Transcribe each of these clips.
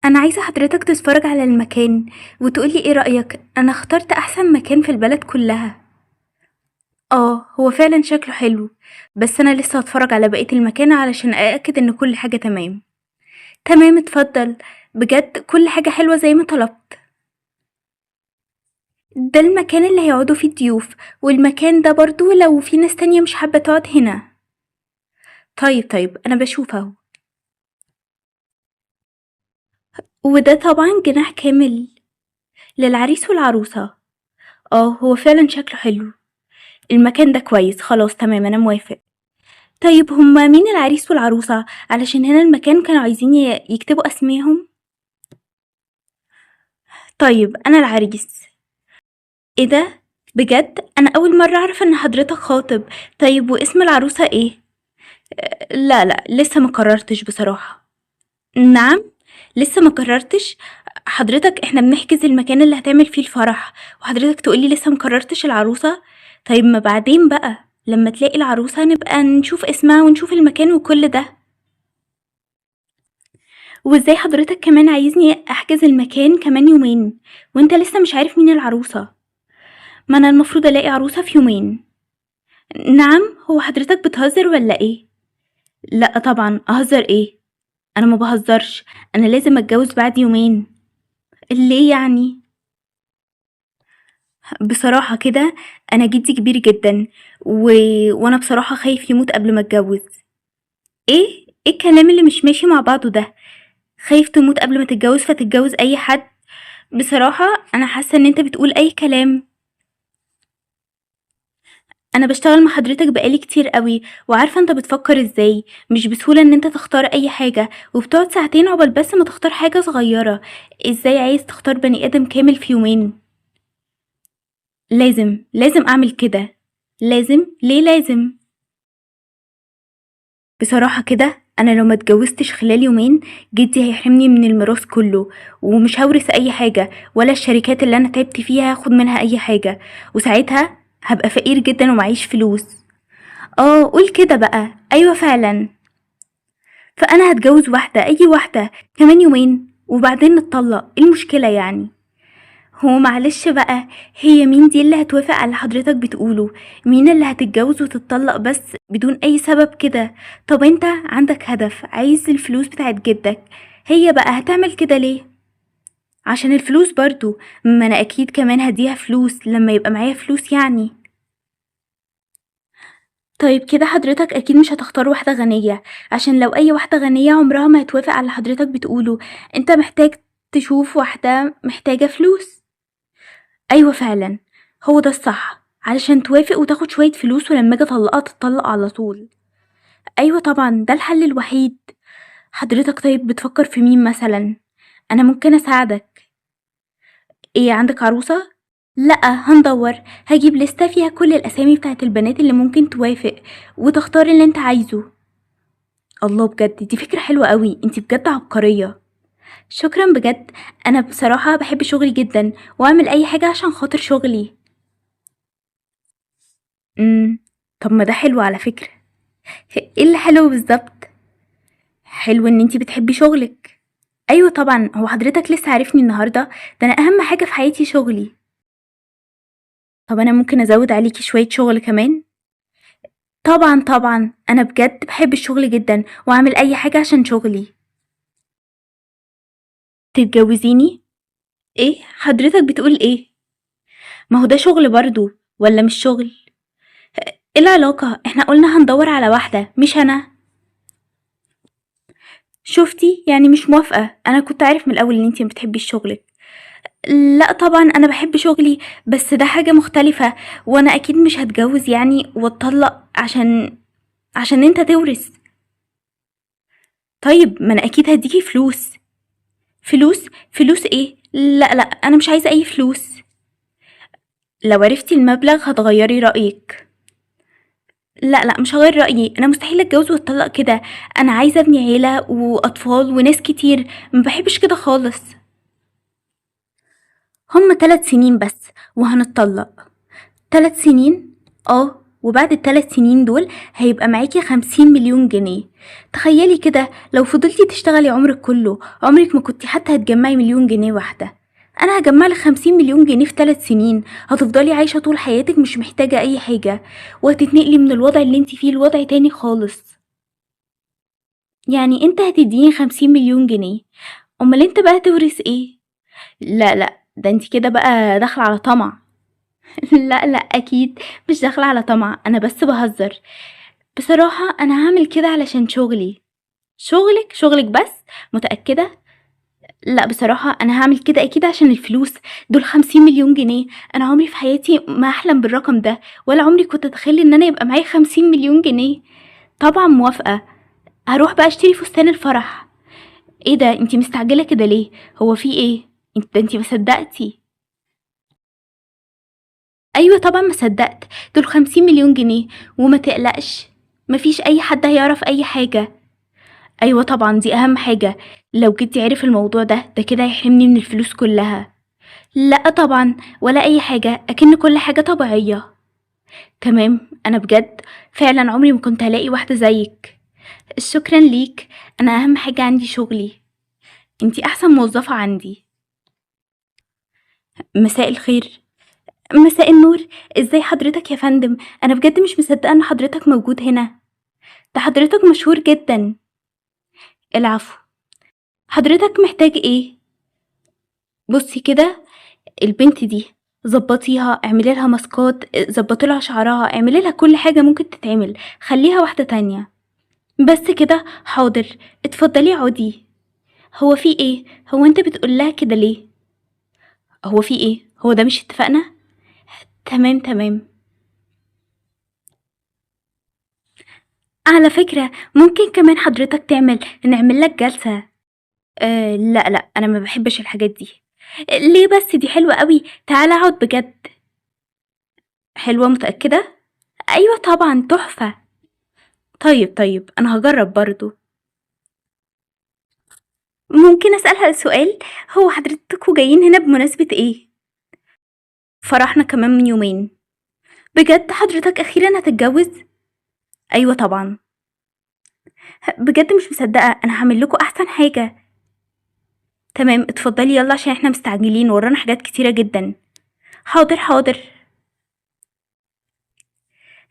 أنا عايزة حضرتك تتفرج على المكان وتقولي ايه رأيك. أنا اخترت أحسن مكان في البلد كلها. هو فعلا شكله حلو، بس أنا لسه هتفرج على بقية المكان علشان أأكد إن كل حاجة تمام. تمام، اتفضل. بجد كل حاجة حلوة زي ما طلبت. ده المكان اللي هيقعدوا فيه الضيوف، والمكان ده برضو لو في ناس تانية مش حابة تقعد هنا. طيب أنا بشوف اهو. وده طبعا جناح كامل للعريس والعروسة. هو فعلا شكله حلو. المكان ده كويس، خلاص تمام أنا موافق. طيب هما مين العريس والعروسة؟ علشان هنا المكان كانوا عايزين يكتبوا أسميهم. طيب أنا العريس. ايه ده؟ بجد أنا أول مرة أعرف إن حضرتك خاطب. طيب واسم العروسة ايه؟ لا لسه ما قررتش بصراحة. نعم، لسه ما قررتش. حضرتك احنا بنحجز المكان اللي هتعمل فيه الفرح، وحضرتك تقولي لسه ما قررتش العروسة. طيب ما بعدين بقى لما تلاقي العروسة نبقى نشوف اسمها ونشوف المكان وكل ده. وازاي حضرتك كمان عايزني احجز المكان كمان يومين وانت لسه مش عارف مين العروسة؟ ما انا المفروض الاقي عروسة في يومين. نعم، هو حضرتك بتهزر ولا ايه؟ لا طبعا اهزر ايه، انا ما بهزرش. انا لازم اتجوز بعد يومين. ليه يعني؟ بصراحة كده انا جدي كبير جدا و... وانا بصراحة خايف يموت قبل ما اتجوز. ايه الكلام اللي مش ماشي مع بعضه ده؟ خايف تموت قبل ما تتجوز فتتجوز اي حد؟ بصراحة انا حاسة ان انت بتقول اي كلام. انا بشتغل مع حضرتك بقالي كتير قوي وعارفة انت بتفكر ازاي. مش بسهولة ان انت تختار اي حاجة، وبتقعد ساعتين عقبال بس ما تختار حاجة صغيرة. ازاي عايز تختار بني ادم كامل في يومين؟ لازم اعمل كده. لازم؟ ليه لازم؟ بصراحة كده انا لو ما اتجوزتش خلال يومين جدي هيحرمني من الميراث كله، ومش هورث اي حاجة، ولا الشركات اللي انا تعبت فيها هاخد منها اي حاجة، وساعتها هبقى فقير جدا ومعيش فلوس. قول كده بقى، ايوه فعلا. فانا هتجوز واحدة، اي واحدة، كمان يومين وبعدين نتطلق. ايه المشكلة يعني؟ هو معلش بقى، هي مين دي اللي هتوافق على اللي حضرتك بتقوله؟ مين اللي هتتجوز وتتطلق بس بدون اي سبب كده؟ طب انت عندك هدف، عايز الفلوس بتاعت جدك، هي بقى هتعمل كده ليه؟ عشان الفلوس برضو. ما انا اكيد كمان هديها فلوس لما يبقى معايا فلوس يعني. طيب كده حضرتك أكيد مش هتختار واحدة غنية، عشان لو أي واحدة غنية عمرها ما هتوافق على اللي حضرتك بتقوله. انت محتاج تشوف واحدة محتاجة فلوس. أيوة فعلا، هو ده الصح، علشان توافق وتاخد شوية فلوس ولما اجي اطلقها تتطلق على طول. أيوة طبعا، ده الحل الوحيد. حضرتك طيب بتفكر في مين مثلا؟ أنا ممكن أساعدك. ايه، عندك عروسة؟ لأ، هندور. هجيب لستة فيها كل الأسامي بتاعت البنات اللي ممكن توافق، وتختار اللي انت عايزه. الله، بجد دي فكرة حلوة قوي، انتي بجد عبقرية. شكرا بجد. انا بصراحة بحب شغلي جدا واعمل اي حاجة عشان خاطر شغلي. امم طب ما ده حلو على فكرة. ايه اللي حلو بالظبط؟ حلو ان انتي بتحبي شغلك. ايوه طبعا، هو حضرتك لسه عارفني النهاردة؟ ده انا اهم حاجة في حياتي شغلي. طب انا ممكن ازود عليكي شوية شغل كمان؟ طبعا انا بجد بحب الشغل جدا واعمل اي حاجة عشان شغلي. تتجوزيني؟ ايه حضرتك بتقول ايه؟ ما هو ده شغل برضو ولا مش شغل؟ ايه العلاقة؟ احنا قلنا هندور على واحدة مش انا. شفتي يعني مش موافقة؟ انا كنت عارف من الاول ان انتي ما بتحبيش شغلك. لا طبعا انا بحب شغلي، بس ده حاجة مختلفة. وانا اكيد مش هتجوز يعني واتطلق عشان انت تورث. طيب ما انا اكيد هديكي فلوس. فلوس ايه؟ لا انا مش عايزة اي فلوس. لو عرفتي المبلغ هتغيري رأيك. لا مش هغير رأيي، انا مستحيل اتجوز واتطلق كده. انا عايزة ابني عيلة واطفال وناس كتير، ما بحبش كده خالص. هم 3 سنين بس وهنتطلق. 3 سنين؟ اه. وبعد ال3 سنين دول هيبقى معاكي 50 مليون جنيه. تخيلي كده لو فضلتي تشتغلي عمرك كله، عمرك ما كنتي حتى هتجمعي 1 مليون جنيه واحدة. أنا هجمعلك 50 مليون جنيه في 3 سنين، هتفضلي عايشة طول حياتك مش محتاجة أي حاجة، وهتتنقلي من الوضع اللي انتي فيه لوضع تاني خالص. يعني انت هتديني 50 مليون جنيه، أمال انت بقى تورث ايه؟ لا لا، ده انت كده بقى داخلة على طمع. لا لا، أكيد مش داخلة على طمع، أنا بس بهزر. بصراحة أنا هعمل كده علشان شغلي. شغلك؟ شغلك بس؟ متأكدة؟ لا بصراحة أنا هعمل كده أكيد عشان الفلوس. دول 50 مليون جنيه، أنا عمري في حياتي ما أحلم بالرقم ده، ولا عمري كنت أتخيل إن أنا يبقى معايا 50 مليون جنيه. طبعا موافقة. هروح بقى أشتري فستان الفرح. إيه ده، أنتي مستعجلة كده ليه؟ هو في إيه؟ انتي ما صدقتي؟ أيوة طبعا ما صدقت، دول 50 مليون جنيه. وما تقلقش، مفيش أي حد هيعرف أي حاجة. أيوة طبعا، دي أهم حاجة. لو جدي عرف الموضوع ده كده هيحرمني من الفلوس كلها. لأ طبعا، ولا أي حاجة، أكن كل حاجة طبيعية. تمام، أنا بجد فعلا عمري ما كنت هلاقي واحدة زيك. شكرا ليك. أنا أهم حاجة عندي شغلي، انتي أحسن موظفة عندي. مساء الخير. مساء النور. ازاي حضرتك يا فندم؟ أنا بجد مش مصدقة إن حضرتك موجود هنا، ده حضرتك مشهور جدا. العفو. حضرتك محتاج ايه؟ بصي كده، البنت دي ظبطيها، اعملي لها ماسكات، ظبطي لها شعرها، اعملي لها كل حاجه ممكن تتعمل، خليها واحده تانية. بس كده؟ حاضر. اتفضلي اقعدي. هو في ايه؟ هو انت بتقول لها كده ليه؟ هو في ايه؟ هو ده مش اتفقنا؟ تمام تمام. على فكره، ممكن كمان حضرتك نعمل لك جلسه. لا لا، انا ما بحبش الحاجات دي. ليه بس؟ دي حلوه قوي، تعالى اقعد بجد. حلوه؟ متاكده؟ ايوه طبعا، تحفه. طيب طيب، انا هجرب برضو. ممكن اسالها سؤال؟ هو حضرتكوا جايين هنا بمناسبه ايه؟ فرحنا كمان من يومين. بجد حضرتك اخيرا هتتجوز؟ ايوه طبعا. بجد مش مصدقه، انا هعمل لكم احسن حاجه. تمام، اتفضلي يلا عشان احنا مستعجلين ورانا حاجات كتيره جدا. حاضر حاضر.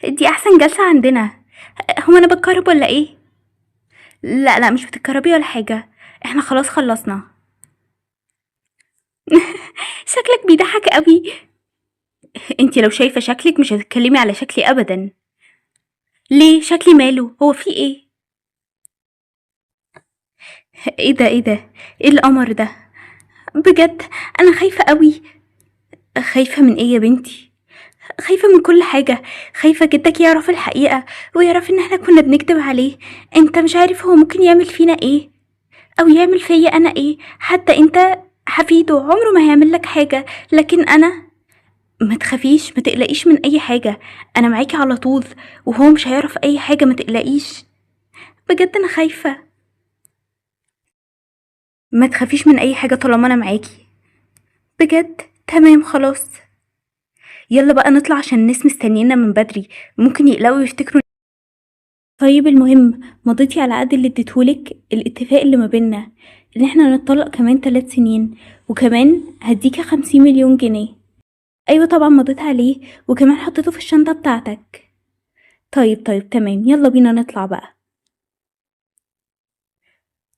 دي احسن جلسه عندنا. هو انا بتكرب ولا ايه؟ لا لا، مش بتتكربي ولا حاجه، احنا خلاص خلصنا. شكلك بيضحك قوي. انتي لو شايفه شكلك مش هتتكلمي على شكلي ابدا. ليه؟ شكلي ماله؟ هو في ايه؟ ايه ده ايه ده؟ ايه القمر ده؟ بجد انا خايفه قوي. خايفه من ايه يا بنتي؟ خايفه من كل حاجه. خايفه جدك يعرف الحقيقه، ويعرف ان احنا كنا بنكذب عليه. انت مش عارف هو ممكن يعمل فينا ايه، او يعمل فيا انا ايه. حتى انت حفيده عمره ما هيعمل لك حاجه، لكن انا. ما تخافيش، ما تقلقيش من اي حاجه، انا معاكي على طول، وهو مش هيعرف اي حاجه، ما تقلقيش. بجد انا خايفه. ما تخافيش من اي حاجه طالما انا معاكي. بجد تمام خلاص. يلا بقى نطلع عشان الناس مستنينا من بدري، ممكن يقلقوا ويفتكروا. طيب المهم، مضيتي على قد اللي اديتهولك الاتفاق اللي ما بينا، ان احنا نتطلق كمان 3 سنين، وكمان هديكي 50 مليون جنيه. ايوه طبعا مضيت عليه، وكمان حطيته في الشنطة بتاعتك. طيب طيب تمام، يلا بينا نطلع بقى.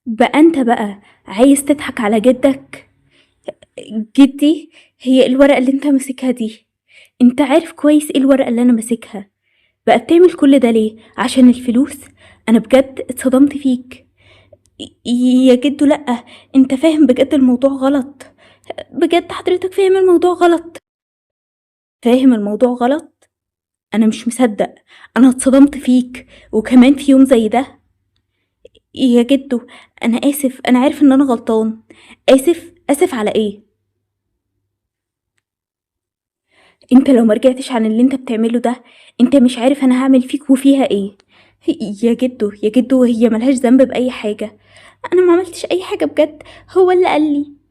بقى انت بقى عايز تضحك على جدك؟ جدي؟ هي الورقة اللي انت ماسكها دي، انت عارف كويس ايه الورقة اللي انا ماسكها. بقى بتعمل كل ده ليه؟ عشان الفلوس؟ انا بجد اتصدمت فيك. يا جدو لأ، انت فاهم بجد الموضوع غلط. بجد حضرتك فاهم الموضوع غلط. فاهم الموضوع غلط. انا مش مصدق، انا اتصدمت فيك، وكمان في يوم زي ده. يا جدو، انا اسف، انا عارف ان انا غلطان. اسف؟ اسف على ايه؟ انت لو مرجعتش عن اللي انت بتعمله ده، انت مش عارف انا هعمل فيك وفيها ايه. يا جدو يا جدو، هي ملهاش ذنب بأي حاجة. انا ما عملتش اي حاجة بجد، هو اللي قال لي.